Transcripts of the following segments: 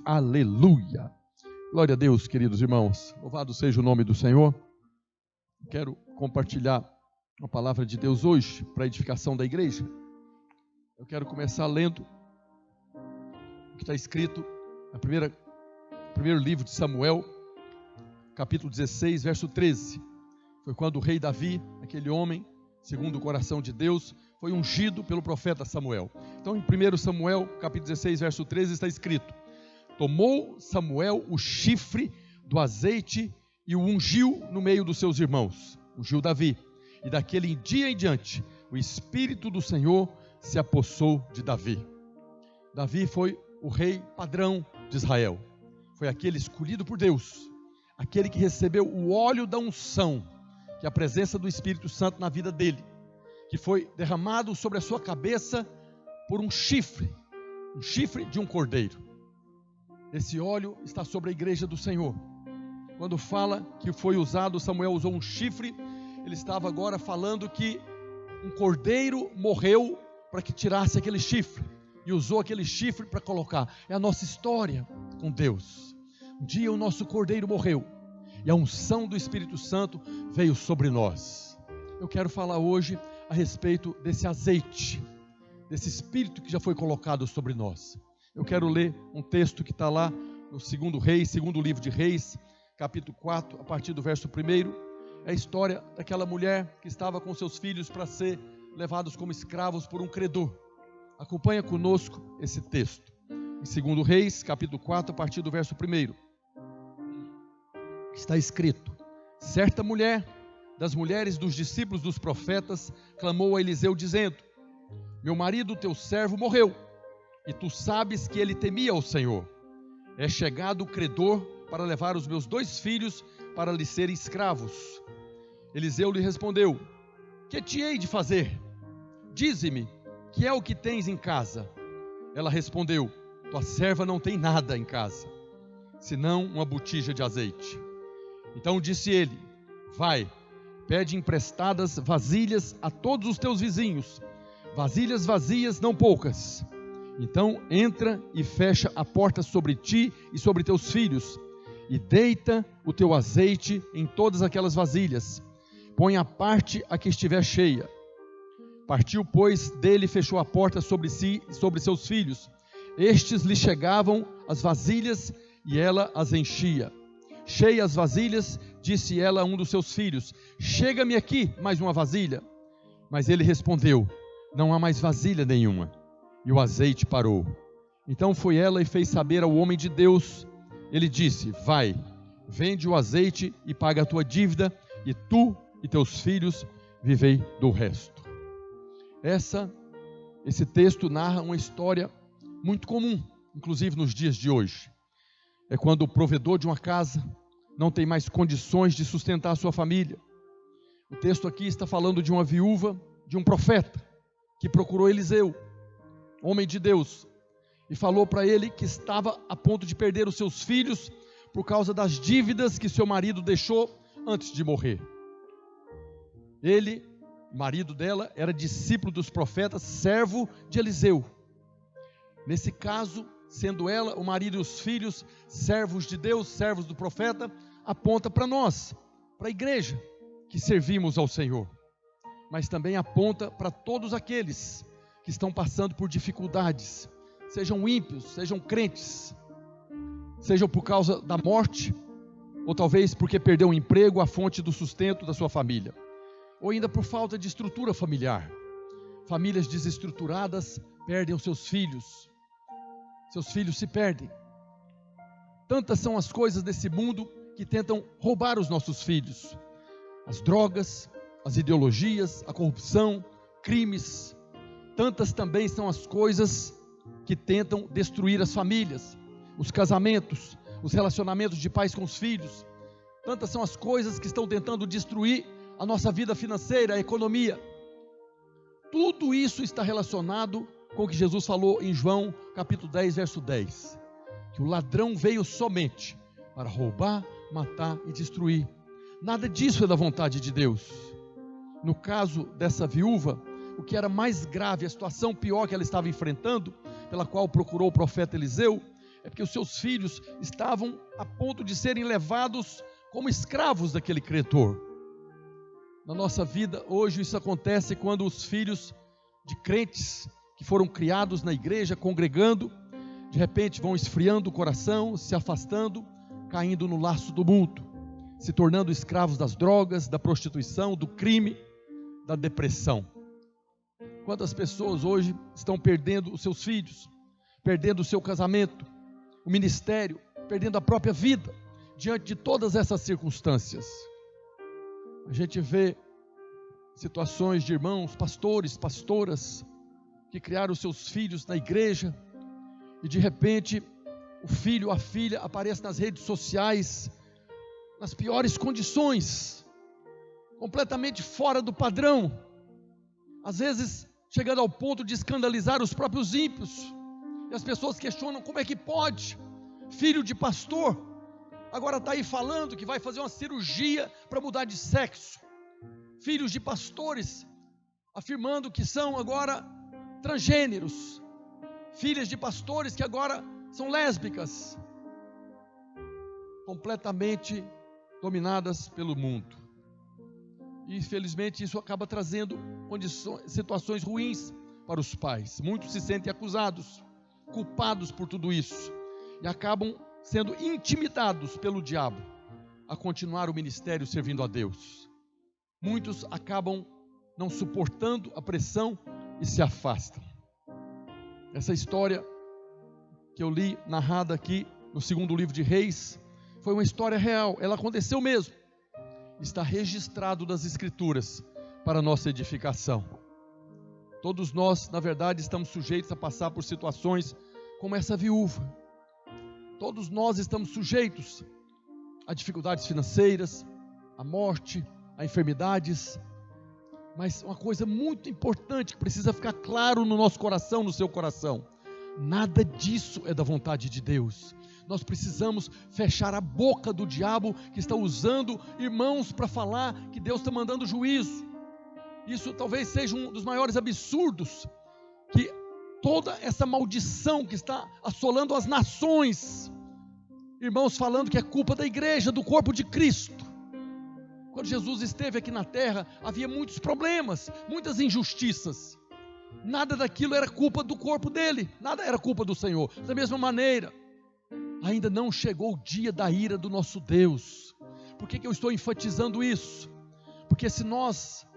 Aleluia. Glória a Deus, queridos irmãos. Louvado seja o nome do Senhor. Quero compartilhar a palavra de Deus hoje para a edificação da igreja. Eu quero começar lendo o que está escrito no primeiro livro de Samuel, capítulo 16, verso 13. Foi quando o rei Davi, aquele homem, segundo o coração de Deus, foi ungido pelo profeta Samuel. Então, em 1 Samuel, capítulo 16, verso 13, está escrito: tomou Samuel o chifre do azeite e o ungiu no meio dos seus irmãos, ungiu Davi, e daquele dia em diante, o Espírito do Senhor se apossou de Davi. Davi foi o rei padrão de Israel, foi aquele escolhido por Deus, aquele que recebeu o óleo da unção, que é a presença do Espírito Santo na vida dele, que foi derramado sobre a sua cabeça por um chifre de um cordeiro. Esse óleo está sobre a igreja do Senhor. Quando fala que foi usado, Samuel usou um chifre, ele estava agora falando que um cordeiro morreu para que tirasse aquele chifre, e usou aquele chifre para colocar. É a nossa história com Deus. Um dia o nosso cordeiro morreu, e a unção do Espírito Santo veio sobre nós. Eu quero falar hoje a respeito desse azeite, desse Espírito que já foi colocado sobre nós. Eu quero ler um texto que está lá no segundo livro de Reis, capítulo 4, a partir do verso 1. É a história daquela mulher que estava com seus filhos para ser levados como escravos por um credor. Acompanha conosco esse texto. Em 2 Reis, capítulo 4, a partir do verso 1. Está escrito: certa mulher, das mulheres dos discípulos dos profetas, clamou a Eliseu dizendo: meu marido, teu servo, morreu, e tu sabes que ele temia ao Senhor. É chegado o credor para levar os meus 2 filhos para lhe serem escravos. Eliseu lhe respondeu: que te hei de fazer? Dize-me, que é o que tens em casa? Ela respondeu: tua serva não tem nada em casa, senão uma botija de azeite. Então disse ele: vai, pede emprestadas vasilhas a todos os teus vizinhos, vasilhas vazias, não poucas. Então entra e fecha a porta sobre ti e sobre teus filhos, e deita o teu azeite em todas aquelas vasilhas. Põe à parte a que estiver cheia. Partiu, pois, dele e fechou a porta sobre si e sobre seus filhos. Estes lhe chegavam as vasilhas e ela as enchia. Cheias as vasilhas, disse ela a um dos seus filhos: chega-me aqui mais uma vasilha. Mas ele respondeu: não há mais vasilha nenhuma. E o azeite parou. Então foi ela e fez saber ao homem de Deus. Ele disse: vai, vende o azeite e paga a tua dívida, e tu e teus filhos vivei do resto. Esse texto narra uma história muito comum, inclusive nos dias de hoje. É quando o provedor de uma casa não tem mais condições de sustentar a sua família. O texto aqui está falando de uma viúva, de um profeta, que procurou Eliseu, homem de Deus, e falou para ele que estava a ponto de perder os seus filhos por causa das dívidas que seu marido deixou antes de morrer. Ele, marido dela, era discípulo dos profetas, servo de Eliseu. Nesse caso, sendo ela, o marido e os filhos, servos de Deus, servos do profeta, aponta para nós, para a igreja que servimos ao Senhor. Mas também aponta para todos aqueles que estão passando por dificuldades, sejam ímpios, sejam crentes, sejam por causa da morte, ou talvez porque perdeu o emprego, a fonte do sustento da sua família, ou ainda por falta de estrutura familiar. Famílias desestruturadas perdem os seus filhos se perdem. Tantas são as coisas desse mundo que tentam roubar os nossos filhos: as drogas, as ideologias, a corrupção, crimes. Tantas também são as coisas que tentam destruir as famílias, os casamentos, os relacionamentos de pais com os filhos. Tantas são as coisas que estão tentando destruir a nossa vida financeira, a economia. Tudo isso está relacionado com o que Jesus falou em João capítulo 10, verso 10, que o ladrão veio somente para roubar, matar e destruir. Nada disso é da vontade de Deus. No caso dessa viúva, o que era mais grave, a situação pior que ela estava enfrentando, pela qual procurou o profeta Eliseu, é porque os seus filhos estavam a ponto de serem levados como escravos daquele credor. Na nossa vida hoje isso acontece quando os filhos de crentes que foram criados na igreja, congregando, de repente vão esfriando o coração, se afastando, caindo no laço do mundo, se tornando escravos das drogas, da prostituição, do crime, da depressão. Quantas pessoas hoje estão perdendo os seus filhos, perdendo o seu casamento, o ministério, perdendo a própria vida, diante de todas essas circunstâncias. A gente vê situações de irmãos, pastores, pastoras, que criaram seus filhos na igreja, e de repente o filho, a filha aparece nas redes sociais, nas piores condições, completamente fora do padrão, às vezes chegando ao ponto de escandalizar os próprios ímpios, e as pessoas questionam como é que pode, filho de pastor, agora está aí falando que vai fazer uma cirurgia para mudar de sexo, filhos de pastores afirmando que são agora transgêneros, filhas de pastores que agora são lésbicas, completamente dominadas pelo mundo. E infelizmente isso acaba trazendo situações ruins para os pais. Muitos se sentem acusados, culpados por tudo isso, e acabam sendo intimidados pelo diabo a continuar o ministério servindo a Deus. Muitos acabam não suportando a pressão e se afastam. Essa história que eu li narrada aqui no segundo livro de Reis foi uma história real, ela aconteceu mesmo, está registrado nas escrituras para nossa edificação. Todos nós, na verdade, estamos sujeitos a passar por situações como essa viúva. Todos nós estamos sujeitos a dificuldades financeiras, a morte, a enfermidades, mas uma coisa muito importante que precisa ficar claro no nosso coração, no seu coração: nada disso é da vontade de Deus. Nós precisamos fechar a boca do diabo que está usando irmãos para falar que Deus está mandando juízo. Isso talvez seja um dos maiores absurdos, que toda essa maldição que está assolando as nações, irmãos falando que é culpa da igreja, do corpo de Cristo. Quando Jesus esteve aqui na terra, havia muitos problemas, muitas injustiças. Nada daquilo era culpa do corpo dele, nada era culpa do Senhor. Da mesma maneira, ainda não chegou o dia da ira do nosso Deus. Por que eu estou enfatizando isso? Porque se nós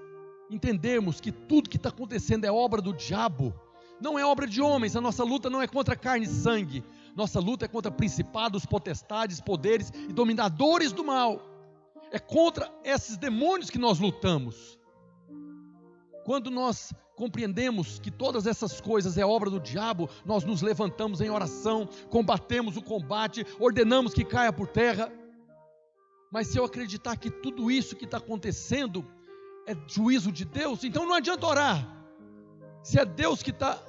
entendermos que tudo que está acontecendo é obra do diabo, não é obra de homens, a nossa luta não é contra carne e sangue, nossa luta é contra principados, potestades, poderes e dominadores do mal. É contra esses demônios que nós lutamos. Quando nós compreendemos que todas essas coisas é obra do diabo, nós nos levantamos em oração, combatemos o combate, ordenamos que caia por terra. Mas se eu acreditar que tudo isso que está acontecendo é juízo de Deus, então não adianta orar. Se é Deus que está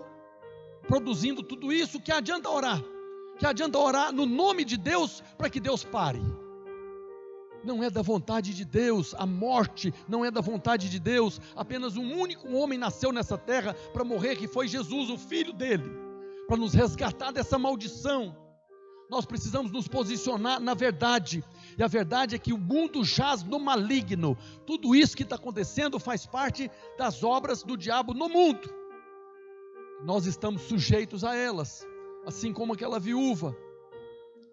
produzindo tudo isso, que adianta orar? Que adianta orar no nome de Deus para que Deus pare? Não é da vontade de Deus, a morte não é da vontade de Deus. Apenas um único homem nasceu nessa terra para morrer, que foi Jesus, o Filho dele, para nos resgatar dessa maldição. Nós precisamos nos posicionar na verdade, e a verdade é que o mundo jaz no maligno. Tudo isso que está acontecendo faz parte das obras do diabo no mundo. Nós estamos sujeitos a elas, assim como aquela viúva.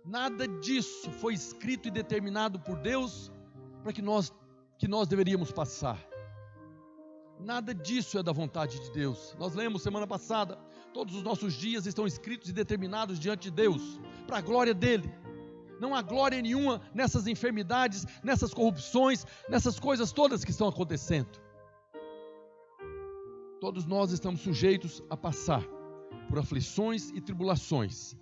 Nada disso foi escrito e determinado por Deus para que nós deveríamos passar. Nada disso é da vontade de Deus. Nós lemos semana passada, todos os nossos dias estão escritos e determinados diante de Deus, para a glória dele. Não há glória nenhuma nessas enfermidades, nessas corrupções, nessas coisas todas que estão acontecendo. Todos nós estamos sujeitos a passar por aflições e tribulações,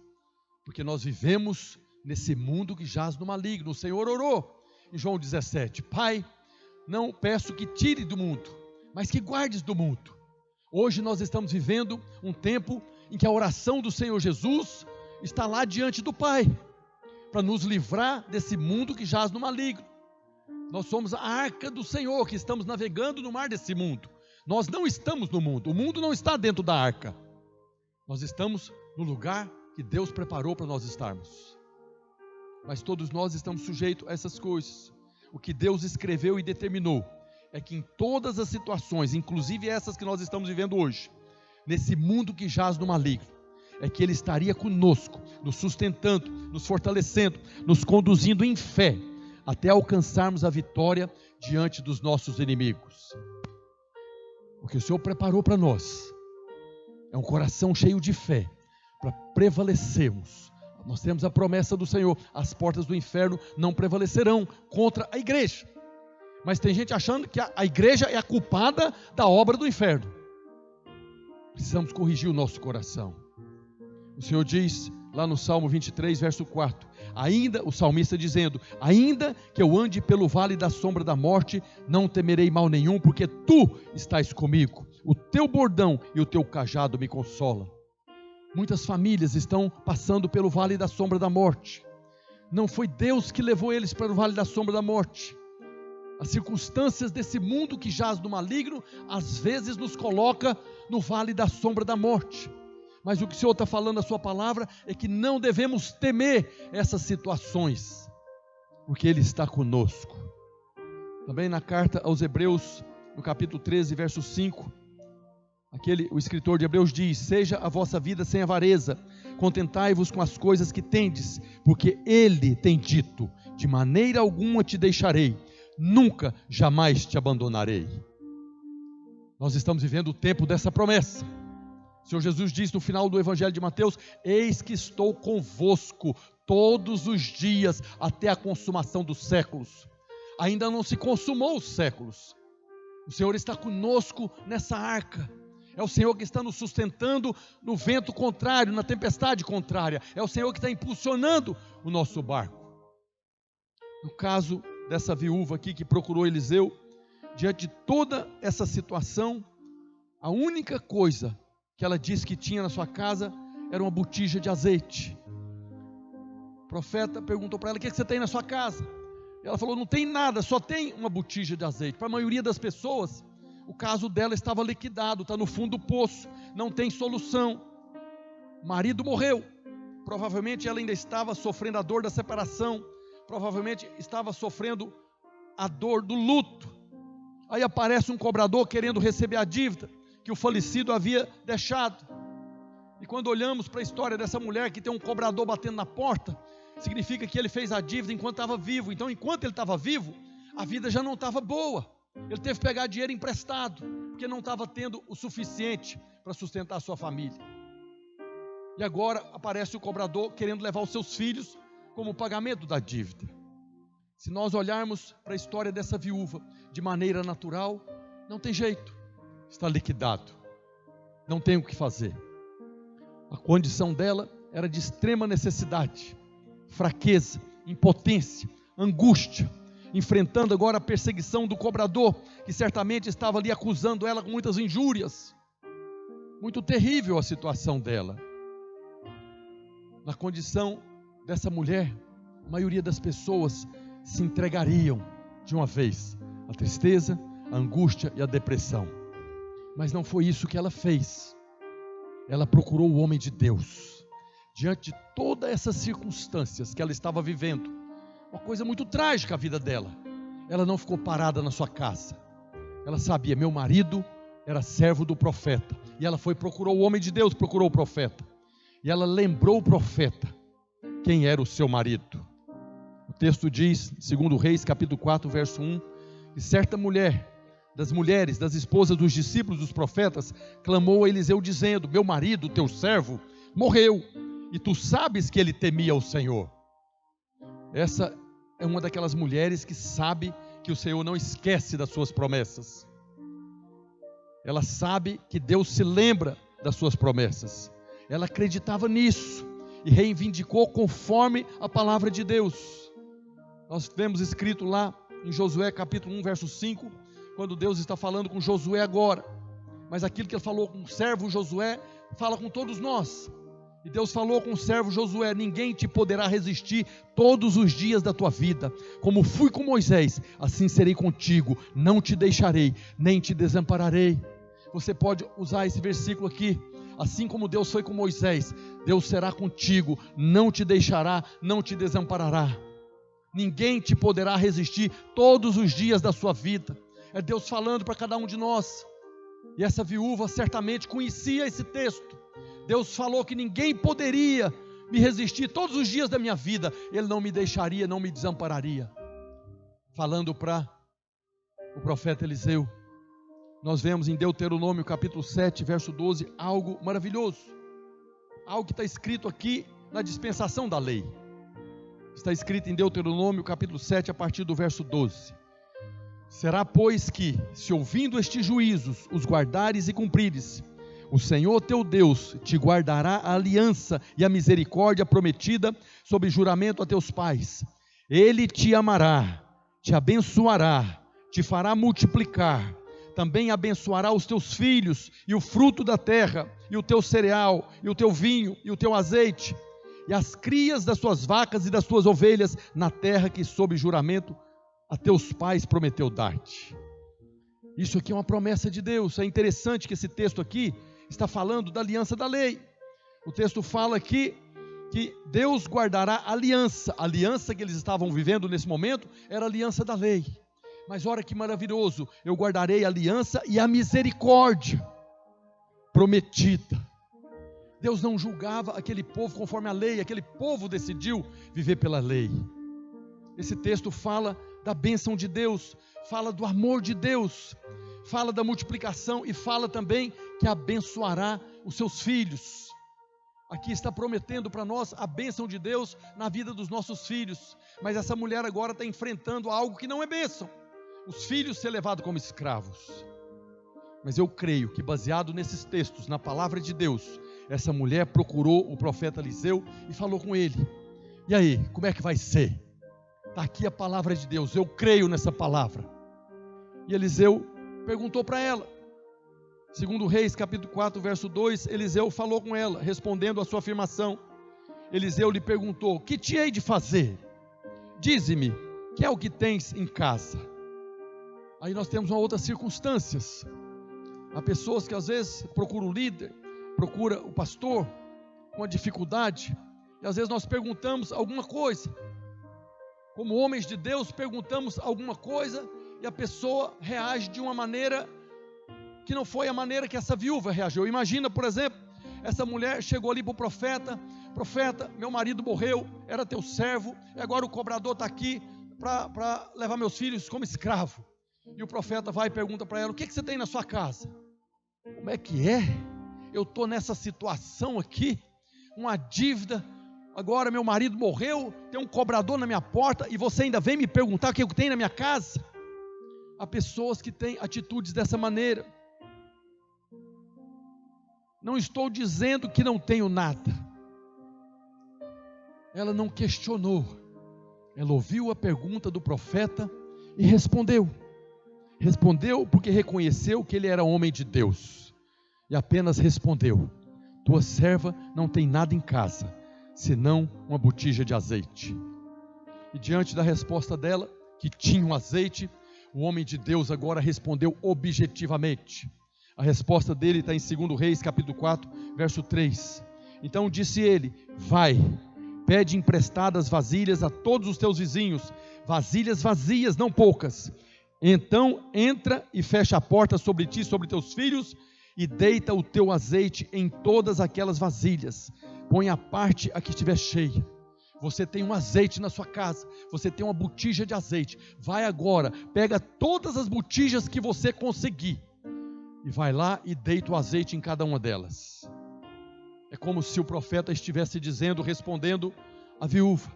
porque nós vivemos nesse mundo que jaz no maligno. O Senhor orou em João 17: Pai, não peço que tire do mundo, mas que guardes do mundo. Hoje nós estamos vivendo um tempo em que a oração do Senhor Jesus está lá diante do Pai, para nos livrar desse mundo que jaz no maligno. Nós somos a arca do Senhor, que estamos navegando no mar desse mundo. Nós não estamos no mundo, o mundo não está dentro da arca. Nós estamos no lugar que que Deus preparou para nós estarmos. Mas todos nós estamos sujeitos a essas coisas. O que Deus escreveu e determinou é que em todas as situações, inclusive essas que nós estamos vivendo hoje, nesse mundo que jaz no maligno, é que Ele estaria conosco, nos sustentando, nos fortalecendo, nos conduzindo em fé, até alcançarmos a vitória diante dos nossos inimigos. O que o Senhor preparou para nós é um coração cheio de fé, para prevalecermos. Nós temos a promessa do Senhor: as portas do inferno não prevalecerão contra a igreja. Mas tem gente achando que a igreja é a culpada da obra do inferno. Precisamos corrigir o nosso coração. O Senhor diz lá no Salmo 23, verso 4, ainda, o salmista dizendo: ainda que eu ande pelo vale da sombra da morte, não temerei mal nenhum, porque tu estás comigo, o teu bordão e o teu cajado me consolam. Muitas famílias estão passando pelo vale da sombra da morte. Não foi Deus que levou eles para o vale da sombra da morte. As circunstâncias desse mundo que jaz no maligno, às vezes nos coloca no vale da sombra da morte. Mas o que o Senhor está falando na sua palavra é que não devemos temer essas situações, porque Ele está conosco. Também na carta aos Hebreus, no capítulo 13, verso 5, o escritor de Hebreus diz: seja a vossa vida sem avareza, contentai-vos com as coisas que tendes, porque Ele tem dito: de maneira alguma te deixarei, nunca, jamais te abandonarei. Nós estamos vivendo o tempo dessa promessa. O Senhor Jesus diz no final do Evangelho de Mateus: eis que estou convosco todos os dias até a consumação dos séculos. Ainda não se consumou os séculos. O Senhor está conosco nessa arca. É o Senhor que está nos sustentando no vento contrário, na tempestade contrária. É o Senhor que está impulsionando o nosso barco. No caso dessa viúva aqui que procurou Eliseu, diante de toda essa situação, a única coisa que ela disse que tinha na sua casa era uma botija de azeite. O profeta perguntou para ela: o que você tem na sua casa? E ela falou: não tem nada, só tem uma botija de azeite. Para a maioria das pessoas, o caso dela estava liquidado, está no fundo do poço, não tem solução. O marido morreu, provavelmente ela ainda estava sofrendo a dor da separação, provavelmente estava sofrendo a dor do luto. Aí aparece um cobrador querendo receber a dívida que o falecido havia deixado. E quando olhamos para a história dessa mulher que tem um cobrador batendo na porta, significa que ele fez a dívida enquanto estava vivo. Então, enquanto ele estava vivo, a vida já não estava boa. Ele teve que pegar dinheiro emprestado, porque não estava tendo o suficiente para sustentar a sua família. E agora aparece o cobrador querendo levar os seus filhos como pagamento da dívida. Se nós olharmos para a história dessa viúva de maneira natural, não tem jeito, está liquidado, não tem o que fazer. A condição dela era de extrema necessidade, fraqueza, impotência, angústia, enfrentando agora a perseguição do cobrador, que certamente estava ali acusando ela com muitas injúrias. Muito terrível a situação dela. Na condição dessa mulher, a maioria das pessoas se entregariam de uma vez à tristeza, à angústia e à depressão. Mas não foi isso que ela fez. Ela procurou o homem de Deus. Diante de todas essas circunstâncias que ela estava vivendo, uma coisa muito trágica a vida dela, ela não ficou parada na sua casa. Ela sabia: meu marido era servo do profeta. E ela procurou o homem de Deus, procurou o profeta. E ela lembrou o profeta quem era o seu marido. O texto diz, segundo Reis, capítulo 4, verso 1, que certa mulher, das esposas dos discípulos dos profetas, clamou a Eliseu dizendo: meu marido, teu servo, morreu, e tu sabes que ele temia o Senhor. Essa é uma daquelas mulheres que sabe que o Senhor não esquece das suas promessas. Ela sabe que Deus se lembra das suas promessas. Ela acreditava nisso e reivindicou conforme a palavra de Deus. Nós vemos escrito lá em Josué capítulo 1, verso 5, quando Deus está falando com Josué agora. Mas aquilo que ele falou com o servo Josué, fala com todos nós. E Deus falou com o servo Josué: ninguém te poderá resistir todos os dias da tua vida. Como fui com Moisés, assim serei contigo. Não te deixarei, nem te desampararei. Você pode usar esse versículo aqui. assim como Deus foi com Moisés, Deus será contigo, não te deixará, não te desamparará. Ninguém te poderá resistir todos os dias da sua vida. É Deus falando para cada um de nós. E essa viúva certamente conhecia esse texto. Deus falou que ninguém poderia me resistir todos os dias da minha vida. Ele não me deixaria, não me desampararia. Falando para o profeta Eliseu, nós vemos em Deuteronômio capítulo 7, verso 12, algo maravilhoso. Algo que está escrito aqui na dispensação da lei. Está escrito em Deuteronômio capítulo 7, a partir do verso 12. Será, pois, que, se ouvindo estes juízos, os guardares e cumprires, o Senhor teu Deus te guardará a aliança e a misericórdia prometida sob juramento a teus pais. Ele te amará, te abençoará, te fará multiplicar, também abençoará os teus filhos e o fruto da terra, e o teu cereal, e o teu vinho, e o teu azeite, e as crias das tuas vacas e das tuas ovelhas, na terra que sob juramento a teus pais prometeu dar-te. Isso aqui é uma promessa de Deus. É interessante que esse texto aqui está falando da aliança da lei. O texto fala aqui que Deus guardará a aliança que eles estavam vivendo nesse momento era a aliança da lei. Mas olha que maravilhoso, eu guardarei a aliança e a misericórdia prometida. Deus não julgava aquele povo conforme a lei, aquele povo decidiu viver pela lei. Esse texto fala da bênção de Deus, fala do amor de Deus, fala da multiplicação e fala também que abençoará os seus filhos. Aqui está prometendo para nós a bênção de Deus na vida dos nossos filhos, mas essa mulher agora está enfrentando algo que não é bênção, os filhos ser levados como escravos. Mas eu creio que baseado nesses textos, na palavra de Deus, essa mulher procurou o profeta Eliseu e falou com ele. E aí, como é que vai ser? Está aqui a palavra de Deus, eu creio nessa palavra. E Eliseu perguntou para ela. Segundo Reis, capítulo 4, verso 2, Eliseu falou com ela, respondendo a sua afirmação. Eliseu lhe perguntou, que te hei de fazer? Dize-me, que é o que tens em casa? Aí nós temos uma outras circunstâncias. Há pessoas que às vezes procuram o líder, procura o pastor, com uma dificuldade, e às vezes nós perguntamos alguma coisa. Como homens de Deus, perguntamos alguma coisa, e a pessoa reage de uma maneira que não foi a maneira que essa viúva reagiu. Imagina, por exemplo, essa mulher chegou ali para o profeta, meu marido morreu, era teu servo, e agora o cobrador está aqui para levar meus filhos como escravo. E o profeta vai e pergunta para ela, o que você tem na sua casa? Como é que é? Eu estou nessa situação aqui, uma dívida, agora meu marido morreu, tem um cobrador na minha porta, e você ainda vem me perguntar o que eu tenho na minha casa? Há pessoas que têm atitudes dessa maneira. Não estou dizendo que não tenho nada. Ela não questionou. Ela ouviu a pergunta do profeta e respondeu. Respondeu porque reconheceu que ele era homem de Deus. E apenas respondeu, tua serva não tem nada em casa, senão uma botija de azeite. E diante da resposta dela, que tinha um azeite, o homem de Deus agora respondeu objetivamente. A resposta dele está em 2 Reis, capítulo 4, verso 3. Então disse ele, vai, pede emprestadas vasilhas a todos os teus vizinhos, vasilhas vazias, não poucas. Então entra e fecha a porta sobre ti, sobre teus filhos, e deita o teu azeite em todas aquelas vasilhas. Põe a parte a que estiver cheia. Você tem um azeite na sua casa, você tem uma botija de azeite. Vai agora, pega todas as botijas que você conseguir, e vai lá e deita o azeite em cada uma delas. É como se o profeta estivesse dizendo, respondendo à viúva,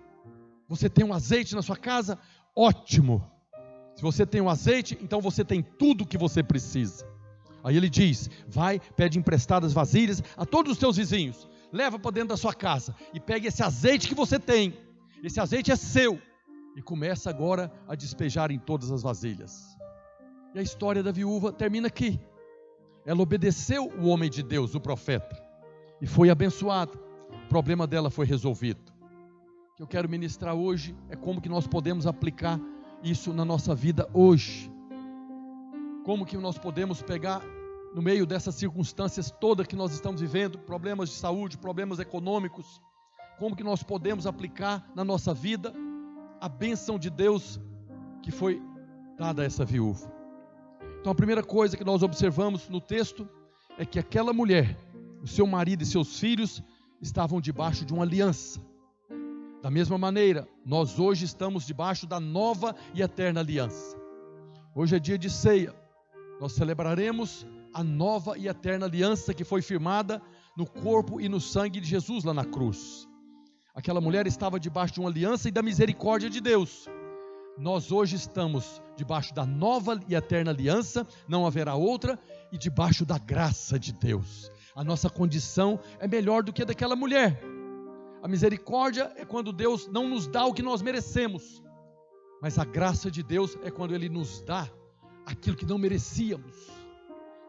você tem um azeite na sua casa? Ótimo! Se você tem um azeite, então você tem tudo o que você precisa. Aí ele diz, vai, pede emprestadas vasilhas a todos os teus vizinhos, leva para dentro da sua casa e pega esse azeite que você tem, esse azeite é seu, e começa agora a despejar em todas as vasilhas. E a história da viúva termina aqui. Ela obedeceu o homem de Deus, o profeta, e foi abençoada. O problema dela foi resolvido. O que eu quero ministrar hoje é como que nós podemos aplicar isso na nossa vida hoje. Como que nós podemos pegar no meio dessas circunstâncias todas que nós estamos vivendo, problemas de saúde, problemas econômicos, como que nós podemos aplicar na nossa vida a bênção de Deus que foi dada a essa viúva. Então a primeira coisa que nós observamos no texto é que aquela mulher, o seu marido e seus filhos estavam debaixo de uma aliança. Da mesma maneira, nós hoje estamos debaixo da nova e eterna aliança. Hoje é dia de ceia, nós celebraremos a nova e eterna aliança que foi firmada no corpo e no sangue de Jesus lá na cruz. Aquela mulher estava debaixo de uma aliança e da misericórdia de Deus. Nós hoje estamos debaixo da nova e eterna aliança, não haverá outra, e debaixo da graça de Deus. A nossa condição é melhor do que a daquela mulher. A misericórdia é quando Deus não nos dá o que nós merecemos, mas a graça de Deus é quando Ele nos dá aquilo que não merecíamos.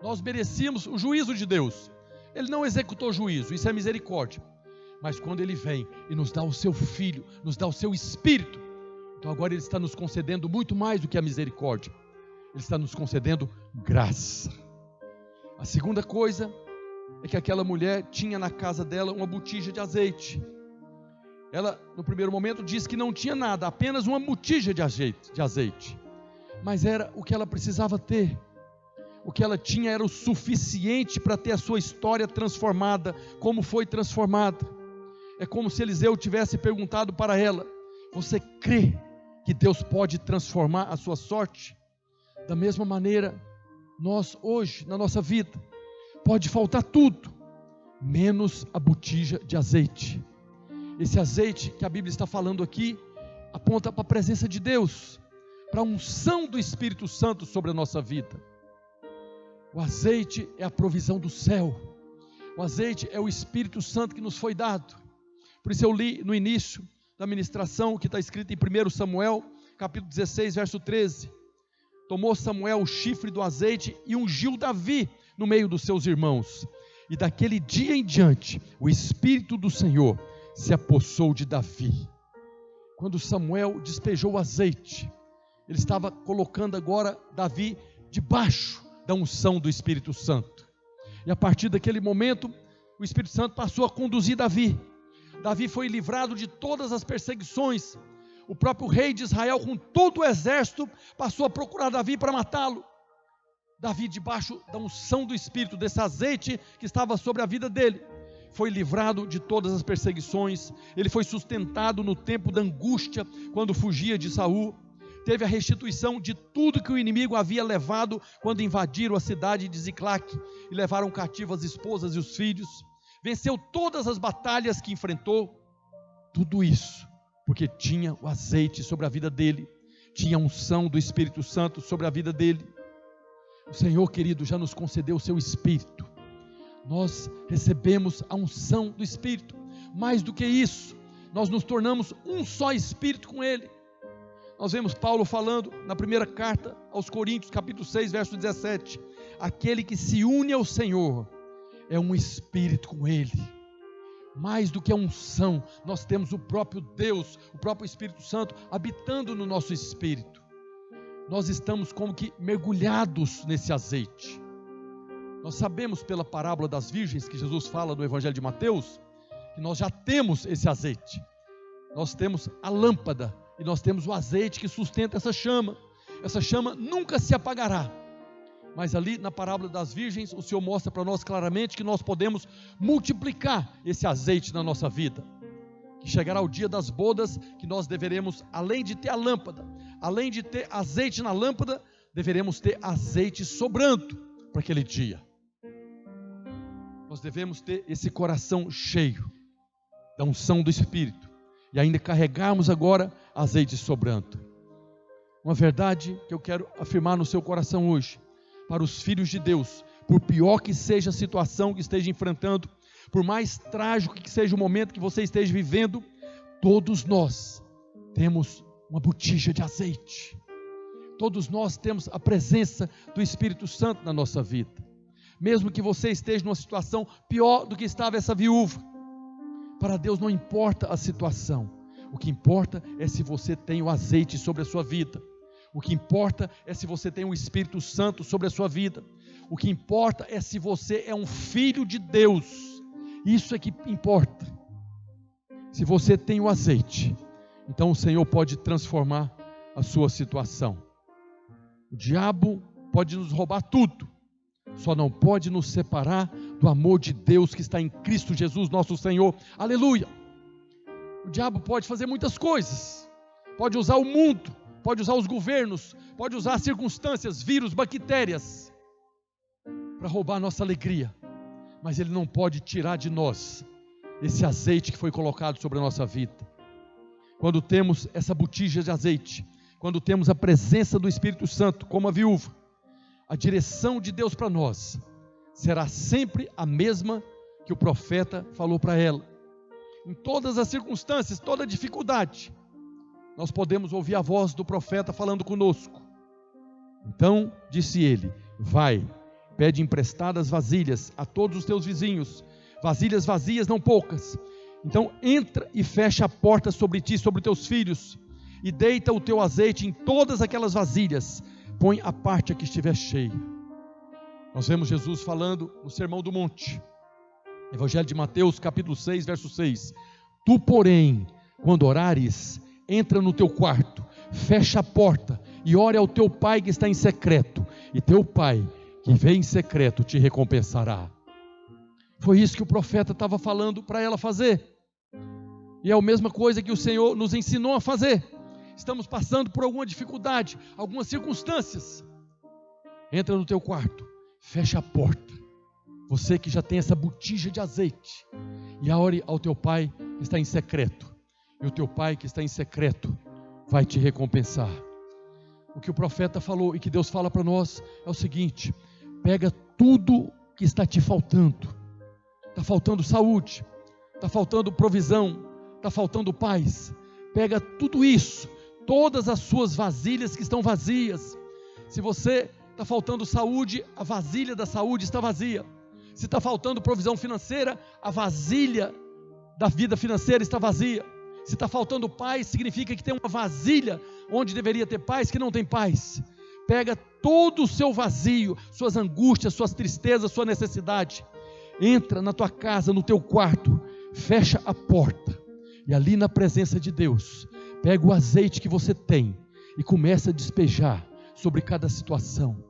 Nós merecíamos o juízo de Deus, Ele não executou juízo, isso é misericórdia. Mas quando Ele vem e nos dá o seu Filho, nos dá o seu Espírito, então agora Ele está nos concedendo muito mais do que a misericórdia, Ele está nos concedendo graça. A segunda coisa é que aquela mulher tinha na casa dela uma botija de azeite. Ela, no primeiro momento, diz que não tinha nada, apenas uma botija de azeite. Mas era o que ela precisava ter. O que ela tinha era o suficiente para ter a sua história transformada, como foi transformada. É como se Eliseu tivesse perguntado para ela: você crê que Deus pode transformar a sua sorte? Da mesma maneira, nós hoje, na nossa vida, pode faltar tudo, menos a botija de azeite. Esse azeite que a Bíblia está falando aqui, aponta para a presença de Deus, para a unção do Espírito Santo sobre a nossa vida. O azeite é a provisão do céu, o azeite é o Espírito Santo que nos foi dado. Por isso eu li no início da ministração o que está escrito em 1 Samuel, capítulo 16, verso 13. Tomou Samuel o chifre do azeite e ungiu Davi no meio dos seus irmãos. E daquele dia em diante, o Espírito do Senhor se apossou de Davi. Quando Samuel despejou o azeite, ele estava colocando agora Davi debaixo da unção do Espírito Santo. E a partir daquele momento, o Espírito Santo passou a conduzir Davi. Davi foi livrado de todas as perseguições. O próprio rei de Israel, com todo o exército, passou a procurar Davi para matá-lo. Davi, debaixo da unção do Espírito, desse azeite que estava sobre a vida dele, foi livrado de todas as perseguições. Ele foi sustentado no tempo da angústia, quando fugia de Saul. Teve a restituição de tudo que o inimigo havia levado quando invadiram a cidade de Ziclac e levaram cativas as esposas e os filhos. Venceu todas as batalhas que enfrentou. Tudo isso porque tinha o azeite sobre a vida dele, tinha a unção do Espírito Santo sobre a vida dele. O Senhor, querido, já nos concedeu o seu Espírito. Nós recebemos a unção do Espírito. Mais do que isso, nós nos tornamos um só Espírito com Ele. Nós vemos Paulo falando na primeira carta aos Coríntios, capítulo 6, verso 17. Aquele que se une ao Senhor é um Espírito com Ele. Mais do que a unção, nós temos o próprio Deus, o próprio Espírito Santo habitando no nosso espírito. Nós estamos como que mergulhados nesse azeite. Nós sabemos pela parábola das virgens que Jesus fala no Evangelho de Mateus, que nós já temos esse azeite. Nós temos a lâmpada e nós temos o azeite que sustenta essa chama. Essa chama nunca se apagará. Mas ali na parábola das virgens, o Senhor mostra para nós claramente que nós podemos multiplicar esse azeite na nossa vida. Que chegará o dia das bodas, que nós deveremos, além de ter a lâmpada, além de ter azeite na lâmpada, deveremos ter azeite sobrando para aquele dia. Nós devemos ter esse coração cheio da unção do Espírito e ainda carregarmos agora azeite sobrando. Uma verdade que eu quero afirmar no seu coração hoje, para os filhos de Deus, por pior que seja a situação que esteja enfrentando, por mais trágico que seja o momento que você esteja vivendo, todos nós temos uma botija de azeite. Todos nós temos a presença do Espírito Santo na nossa vida. Mesmo que você esteja numa situação pior do que estava essa viúva, para Deus não importa a situação. O que importa é se você tem o azeite sobre a sua vida. O que importa é se você tem o Espírito Santo sobre a sua vida. O que importa é se você é um filho de Deus. Isso é que importa. Se você tem o azeite, então o Senhor pode transformar a sua situação. O diabo pode nos roubar tudo, só não pode nos separar do amor de Deus que está em Cristo Jesus, nosso Senhor. Aleluia! O diabo pode fazer muitas coisas, pode usar o mundo, pode usar os governos, pode usar circunstâncias, vírus, bactérias, para roubar a nossa alegria, mas ele não pode tirar de nós esse azeite que foi colocado sobre a nossa vida. Quando temos essa botija de azeite, quando temos a presença do Espírito Santo, como a viúva, a direção de Deus para nós será sempre a mesma que o profeta falou para ela. Em todas as circunstâncias, toda dificuldade, nós podemos ouvir a voz do profeta falando conosco. Então disse ele: vai, pede emprestadas vasilhas a todos os teus vizinhos, vasilhas vazias, não poucas. Então entra e fecha a porta sobre ti, sobre teus filhos, e deita o teu azeite em todas aquelas vasilhas, põe a parte a que estiver cheia. Nós vemos Jesus falando no Sermão do Monte, Evangelho de Mateus, capítulo 6, verso 6. Tu, porém, quando orares, entra no teu quarto, fecha a porta e ore ao teu pai que está em secreto, e teu pai que vem em secreto te recompensará. Foi isso que o profeta estava falando para ela fazer, e é a mesma coisa que o Senhor nos ensinou a fazer. Estamos passando por alguma dificuldade, algumas circunstâncias, entra no teu quarto, fecha a porta, você que já tem essa botija de azeite, e ore ao teu pai que está em secreto, e o teu pai que está em secreto vai te recompensar. O que o profeta falou e que Deus fala para nós é o seguinte: pega tudo que está te faltando. Está faltando saúde, está faltando provisão, está faltando paz. Pega tudo isso, todas as suas vasilhas que estão vazias. Se você está faltando saúde, a vasilha da saúde está vazia. Se está faltando provisão financeira, a vasilha da vida financeira está vazia. Se está faltando paz, significa que tem uma vasilha onde deveria ter paz, que não tem paz. Pega todo o seu vazio, suas angústias, suas tristezas, sua necessidade. Entra na tua casa, no teu quarto, fecha a porta, e ali na presença de Deus, pega o azeite que você tem e começa a despejar sobre cada situação.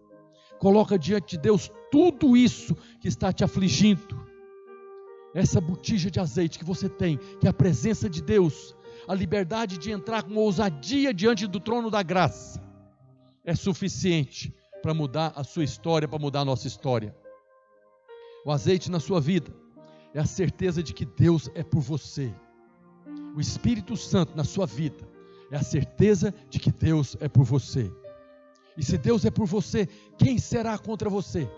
Coloca diante de Deus tudo isso que está te afligindo. Essa botija de azeite que você tem, que é a presença de Deus, a liberdade de entrar com ousadia diante do trono da graça, é suficiente para mudar a sua história, para mudar a nossa história. O azeite na sua vida é a certeza de que Deus é por você. O Espírito Santo na sua vida é a certeza de que Deus é por você. E se Deus é por você, quem será contra você?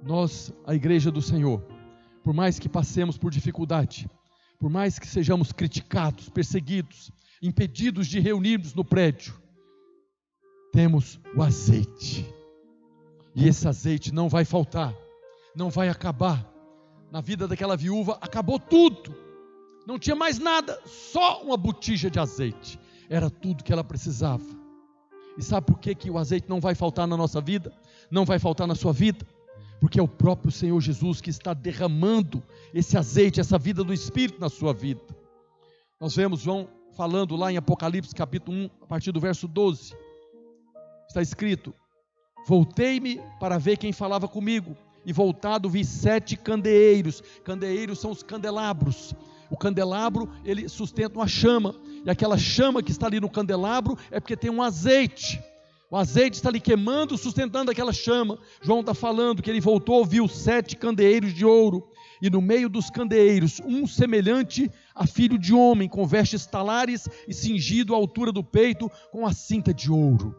Nós, a igreja do Senhor, por mais que passemos por dificuldade, por mais que sejamos criticados, perseguidos, impedidos de reunirmos no prédio, temos o azeite. E esse azeite não vai faltar, não vai acabar. Na vida daquela viúva acabou tudo, não tinha mais nada, só uma botija de azeite, era tudo que ela precisava. E sabe por que o azeite não vai faltar na nossa vida? Não vai faltar na sua vida? Porque é o próprio Senhor Jesus que está derramando esse azeite, essa vida do Espírito na sua vida. Nós vemos João falando lá em Apocalipse capítulo 1, a partir do verso 12, está escrito: voltei-me para ver quem falava comigo, e voltado vi 7 candeeiros. Candeeiros são os candelabros. O candelabro, ele sustenta uma chama, e aquela chama que está ali no candelabro é porque tem um azeite. O azeite está ali queimando, sustentando aquela chama. João está falando que ele voltou, viu 7 candeeiros de ouro, e no meio dos candeeiros, um semelhante a filho de homem, com vestes talares e cingido à altura do peito, com a cinta de ouro.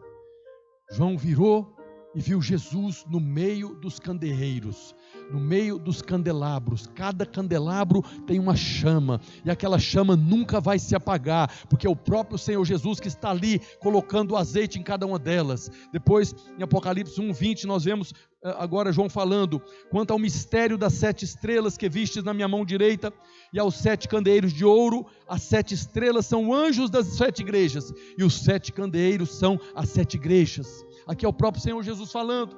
João virou e viu Jesus no meio dos candeeiros, no meio dos candelabros. Cada candelabro tem uma chama, e aquela chama nunca vai se apagar, porque é o próprio Senhor Jesus que está ali, colocando o azeite em cada uma delas. Depois, em Apocalipse 1:20, nós vemos agora João falando: quanto ao mistério das 7 estrelas que vistes na minha mão direita, e aos 7 candeeiros de ouro, as 7 estrelas são anjos das 7 igrejas, e os 7 candeeiros são as 7 igrejas. Aqui é o próprio Senhor Jesus falando.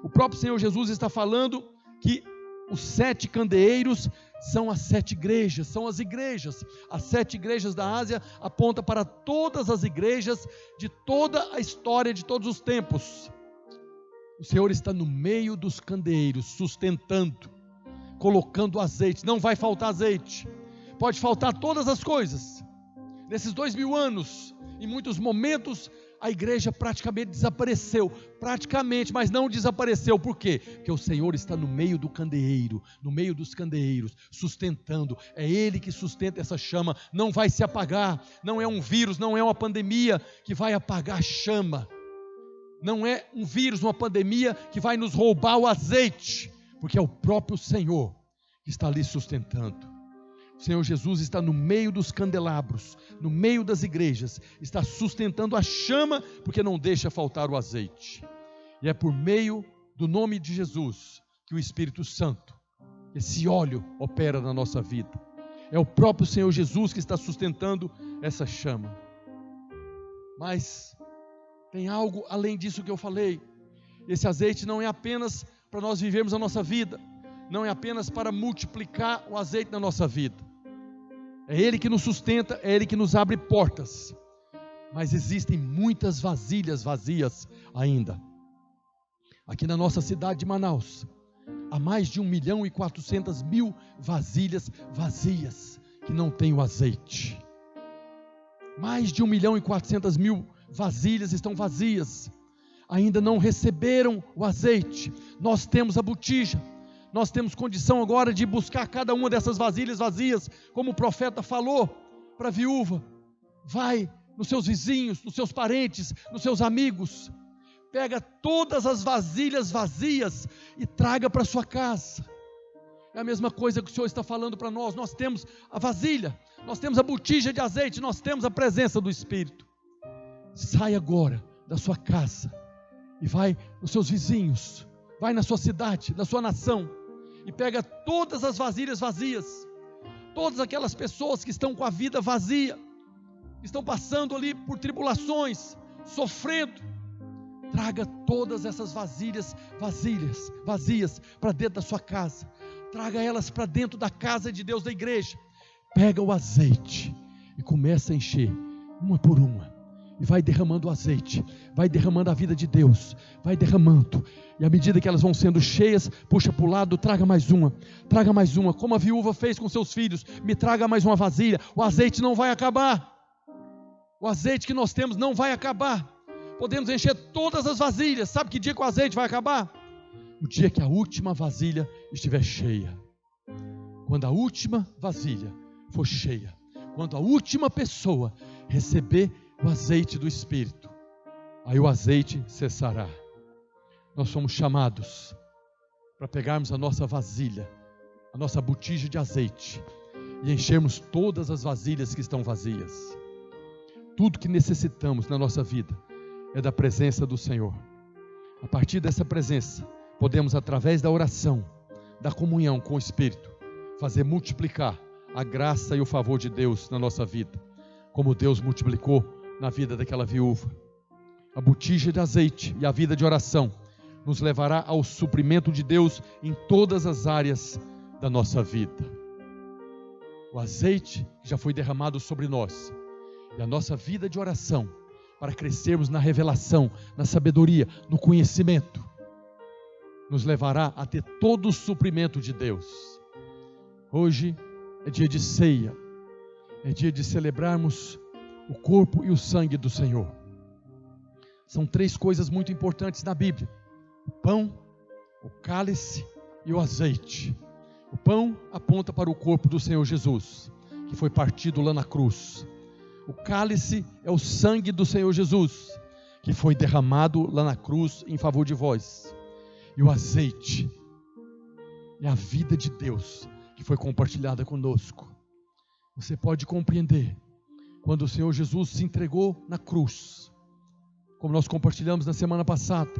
O próprio Senhor Jesus está falando que os 7 candeeiros são as 7 igrejas, são as igrejas. As 7 igrejas da Ásia apontam para todas as igrejas de toda a história, de todos os tempos. O Senhor está no meio dos candeeiros, sustentando, colocando azeite. Não vai faltar azeite. Pode faltar todas as coisas. Nesses 2000 anos, em muitos momentos, a igreja praticamente desapareceu. Praticamente, mas não desapareceu. Por quê? Porque o Senhor está no meio do candeeiro, no meio dos candeeiros, sustentando. É Ele que sustenta essa chama. Não vai se apagar. Não é um vírus, não é uma pandemia que vai apagar a chama. Não é um vírus, uma pandemia que vai nos roubar o azeite. Porque é o próprio Senhor que está ali sustentando. O Senhor Jesus está no meio dos candelabros, no meio das igrejas, está sustentando a chama, porque não deixa faltar o azeite. E é por meio do nome de Jesus que o Espírito Santo, esse óleo, opera na nossa vida. É o próprio Senhor Jesus que está sustentando essa chama. Mas tem algo além disso que eu falei. Esse azeite não é apenas para nós vivermos a nossa vida, não é apenas para multiplicar o azeite na nossa vida. É Ele que nos sustenta, é Ele que nos abre portas. Mas existem muitas vasilhas vazias ainda. Aqui na nossa cidade de Manaus, há mais de 1.400.000 vasilhas vazias que não têm o azeite. Mais de 1.400.000 vasilhas estão vazias, ainda não receberam o azeite. Nós temos a botija. Nós temos condição agora de buscar cada uma dessas vasilhas vazias, como o profeta falou para a viúva. Vai nos seus vizinhos, nos seus parentes, nos seus amigos, pega todas as vasilhas vazias e traga para sua casa. É a mesma coisa que o Senhor está falando para nós. Nós temos a vasilha, nós temos a botija de azeite, nós temos a presença do Espírito. Sai agora da sua casa e vai nos seus vizinhos, vai na sua cidade, na sua nação, e pega todas as vasilhas vazias, todas aquelas pessoas que estão com a vida vazia, que estão passando ali por tribulações, sofrendo. Traga todas essas vasilhas vazias para dentro da sua casa. Traga elas para dentro da casa de Deus, da igreja. Pega o azeite e começa a encher, uma por uma. E vai derramando o azeite, vai derramando a vida de Deus, vai derramando. E à medida que elas vão sendo cheias, puxa para o lado, traga mais uma, como a viúva fez com seus filhos. Me traga mais uma vasilha. O azeite não vai acabar. O azeite que nós temos não vai acabar. Podemos encher todas as vasilhas. Sabe que dia que o azeite vai acabar? O dia que a última vasilha estiver cheia. Quando a última vasilha for cheia, quando a última pessoa receber o azeite do Espírito, aí o azeite cessará. Nós somos chamados para pegarmos a nossa vasilha, a nossa botija de azeite, e enchermos todas as vasilhas que estão vazias. Tudo que necessitamos na nossa vida é da presença do Senhor. A partir dessa presença, podemos, através da oração, da comunhão com o Espírito, fazer multiplicar a graça e o favor de Deus na nossa vida, como Deus multiplicou na vida daquela viúva. A botija de azeite e a vida de oração nos levará ao suprimento de Deus em todas as áreas da nossa vida. O azeite que já foi derramado sobre nós e a nossa vida de oração, para crescermos na revelação, na sabedoria, no conhecimento, nos levará a ter todo o suprimento de Deus. Hoje é dia de ceia, é dia de celebrarmos o corpo e o sangue do Senhor. São 3 coisas muito importantes na Bíblia: o pão, o cálice e o azeite. O pão aponta para o corpo do Senhor Jesus, que foi partido lá na cruz. O cálice é o sangue do Senhor Jesus, que foi derramado lá na cruz em favor de vós. E o azeite é a vida de Deus, que foi compartilhada conosco. Você pode compreender, quando o Senhor Jesus se entregou na cruz, como nós compartilhamos na semana passada,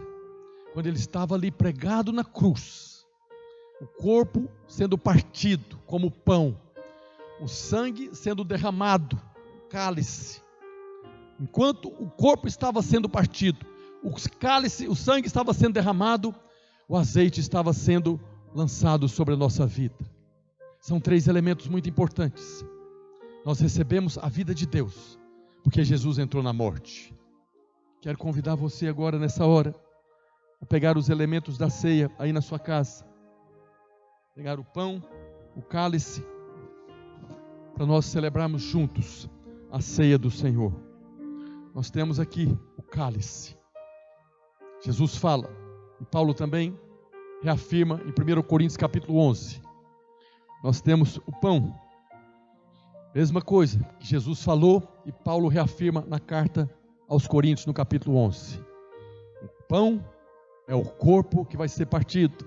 quando Ele estava ali pregado na cruz, o corpo sendo partido como pão, o sangue sendo derramado, cálice. Enquanto o corpo estava sendo partido, o sangue estava sendo derramado, o azeite estava sendo lançado sobre a nossa vida. São 3 elementos muito importantes. Nós recebemos a vida de Deus, porque Jesus entrou na morte. Quero convidar você agora, nessa hora, a pegar os elementos da ceia aí na sua casa. Pegar o pão, o cálice, para nós celebrarmos juntos a ceia do Senhor. Nós temos aqui o cálice. Jesus fala, e Paulo também reafirma em 1 Coríntios capítulo 11. Nós temos o pão, mesma coisa que Jesus falou e Paulo reafirma na carta aos Coríntios no capítulo 11. O pão é o corpo que vai ser partido.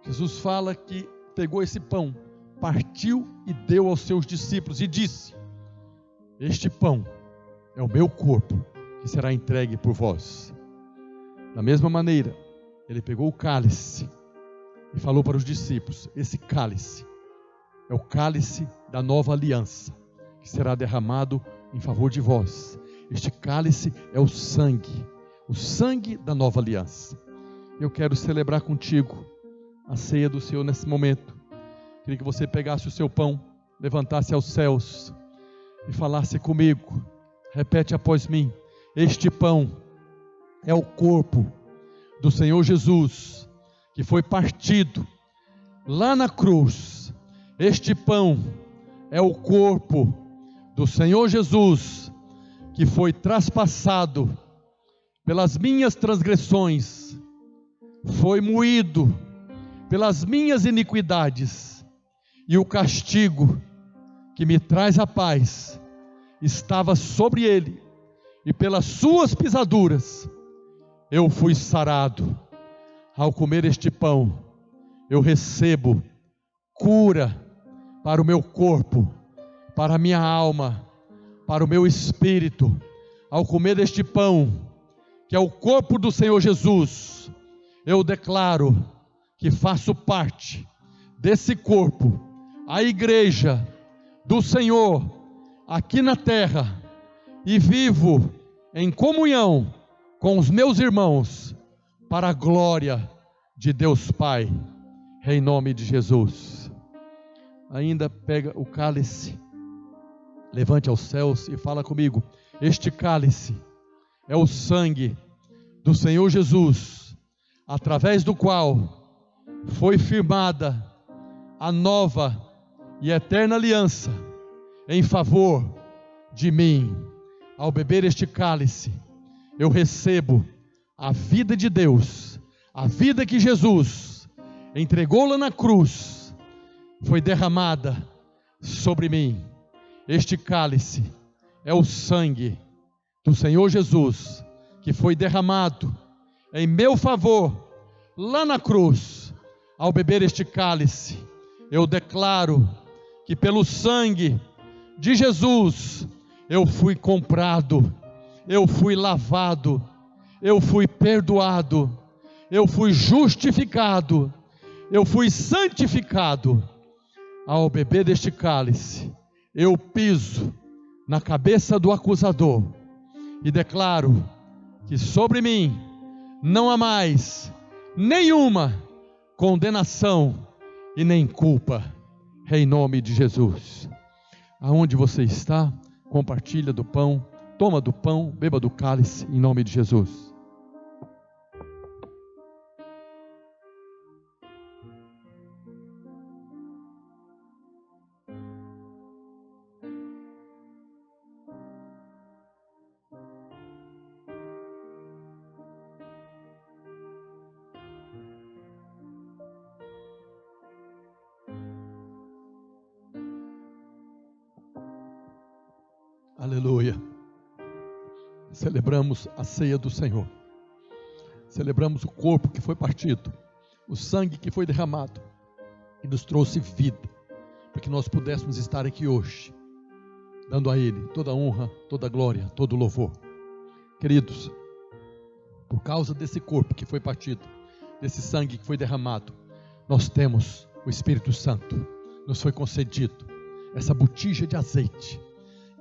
Jesus fala que pegou esse pão, partiu e deu aos seus discípulos e disse: este pão é o meu corpo que será entregue por vós. Da mesma maneira, ele pegou o cálice e falou para os discípulos: esse cálice é o cálice da nova aliança, que será derramado em favor de vós. Este cálice é o sangue da nova aliança. Eu quero celebrar contigo a ceia do Senhor nesse momento. Queria que você pegasse o seu pão, levantasse aos céus e falasse comigo. Repete após mim: este pão é o corpo do Senhor Jesus, que foi partido lá na cruz. Este pão é o corpo do Senhor Jesus, que foi traspassado pelas minhas transgressões, foi moído pelas minhas iniquidades, e o castigo que me traz a paz estava sobre ele, e pelas suas pisaduras eu fui sarado. Ao comer este pão, eu recebo cura para o meu corpo, para a minha alma, para o meu espírito. Ao comer este pão, que é o corpo do Senhor Jesus, eu declaro que faço parte desse corpo, a igreja do Senhor aqui na terra, e vivo em comunhão com os meus irmãos, para a glória de Deus Pai, em nome de Jesus. Ainda pega o cálice, levante aos céus e fala comigo: este cálice é o sangue do Senhor Jesus, através do qual foi firmada a nova e eterna aliança em favor de mim. Ao beber este cálice, eu recebo a vida de Deus, a vida que Jesus entregou lá na cruz, foi derramada sobre mim. Este cálice é o sangue do Senhor Jesus, que foi derramado em meu favor lá na cruz. Ao beber este cálice, eu declaro que pelo sangue de Jesus eu fui comprado, eu fui lavado, eu fui perdoado, eu fui justificado, eu fui santificado. Ao beber deste cálice, eu piso na cabeça do acusador e declaro que sobre mim não há mais nenhuma condenação e nem culpa, em nome de Jesus. Aonde você está, compartilha do pão, toma do pão, beba do cálice, em nome de Jesus. Aleluia. Celebramos a ceia do Senhor. Celebramos o corpo que foi partido, o sangue que foi derramado, e nos trouxe vida, para que nós pudéssemos estar aqui hoje, dando a Ele toda a honra, toda a glória, todo o louvor. Queridos, por causa desse corpo que foi partido, desse sangue que foi derramado, nós temos o Espírito Santo, nos foi concedido essa botija de azeite,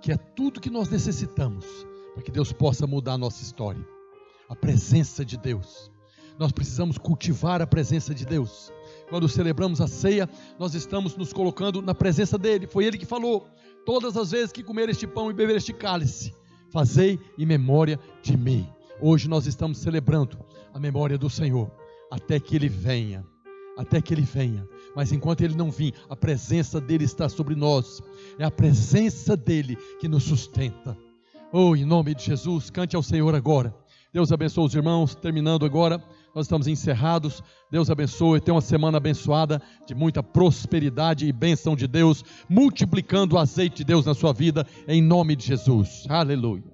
que é tudo que nós necessitamos para que Deus possa mudar a nossa história. A presença de Deus. Nós precisamos cultivar a presença de Deus. Quando celebramos a ceia, nós estamos nos colocando na presença dele. Foi ele que falou: todas as vezes que comer este pão e beber este cálice, fazei em memória de mim. Hoje nós estamos celebrando a memória do Senhor, até que ele venha. Até que ele venha. Mas enquanto ele não vir, a presença dele está sobre nós. É a presença dele que nos sustenta. Oh, em nome de Jesus, cante ao Senhor agora. Deus abençoe os irmãos. Terminando agora, nós estamos encerrados. Deus abençoe. Tenha uma semana abençoada, de muita prosperidade e bênção de Deus, multiplicando o azeite de Deus na sua vida, em nome de Jesus. Aleluia.